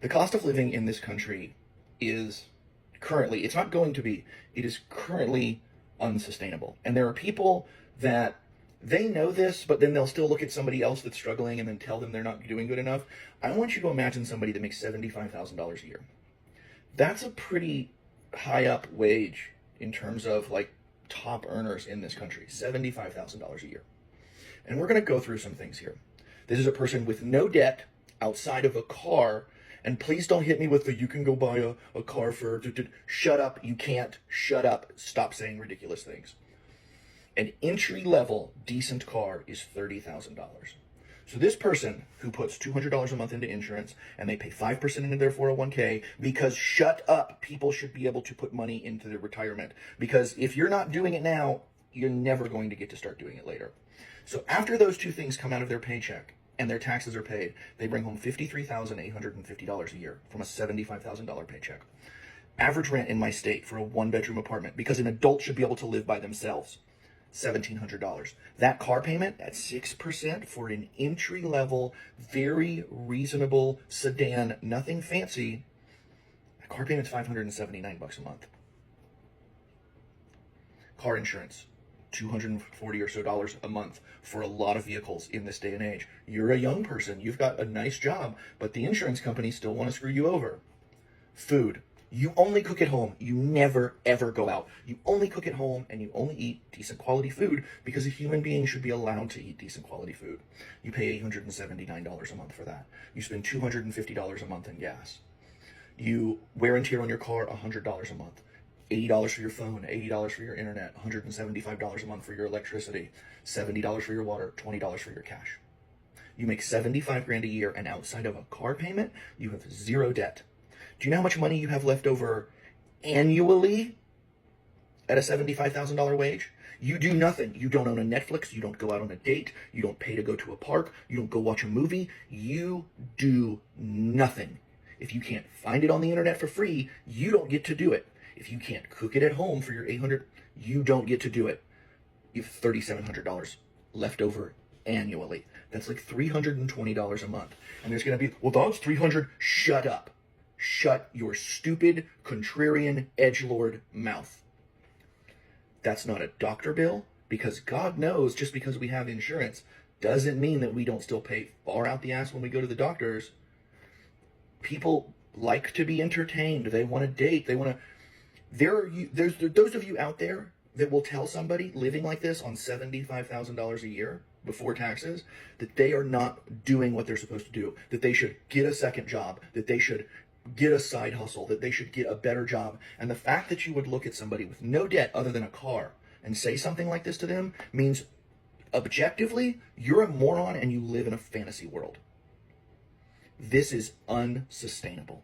The cost of living in this country is currently, it's not going to be, it is currently unsustainable. And there are people that they know this, but then they'll still look at somebody else that's struggling and then tell them they're not doing good enough. I want you to imagine somebody that makes $75,000 a year. That's a pretty high up wage in terms of like top earners in this country, $75,000 a year. And we're going to go through some things here. This is a person with no debt outside of a car. And please don't hit me with the, you can go buy a car for, shut up, you can't, shut up, stop saying ridiculous things. An entry-level decent car is $30,000. So this person who puts $200 a month into insurance and they pay 5% into their 401k because, shut up, people should be able to put money into their retirement. Because if you're not doing it now, you're never going to get to start doing it later. So after those two things come out of their paycheck, and their taxes are paid, they bring home $53,850 a year from a $75,000 paycheck. Average rent in my state for a one-bedroom apartment, because an adult should be able to live by themselves, $1,700. That car payment at 6% for an entry-level, very reasonable sedan, nothing fancy, that car payment's $579 a month. Car insurance, $240 or so a month for a lot of vehicles in this day and age. You're a young person, you've got a nice job, but the insurance companies still want to screw you over. Food, you only cook at home. You never ever go out. You only cook at home and you only eat decent quality food because a human being should be allowed to eat decent quality food. You pay $879 a month for that. You spend $250 a month in gas. You wear and tear on your car $100 a month. $80 for your phone, $80 for your internet, $175 a month for your electricity, $70 for your water, $20 for your cash. You make 75 grand a year, and outside of a car payment, you have zero debt. Do you know how much money you have left over annually at a $75,000 wage? You do nothing. You don't own a Netflix. You don't go out on a date. You don't pay to go to a park. You don't go watch a movie. You do nothing. If you can't find it on the internet for free, you don't get to do it. If you can't cook it at home for your $800, you don't get to do it. You have $3,700 left over annually. That's like $320 a month. And there's going to be, well, that's $300. Shut up. Shut your stupid, contrarian, edgelord mouth. That's not a doctor bill, because God knows just because we have insurance doesn't mean that we don't still pay far out the ass when we go to the doctors. People like to be entertained. They want to date. They want to... There's those of you out there that will tell somebody living like this on $75,000 a year before taxes that they are not doing what they're supposed to do, that they should get a second job, that they should get a side hustle, that they should get a better job. And the fact that you would look at somebody with no debt other than a car and say something like this to them means objectively you're a moron and you live in a fantasy world. This is unsustainable.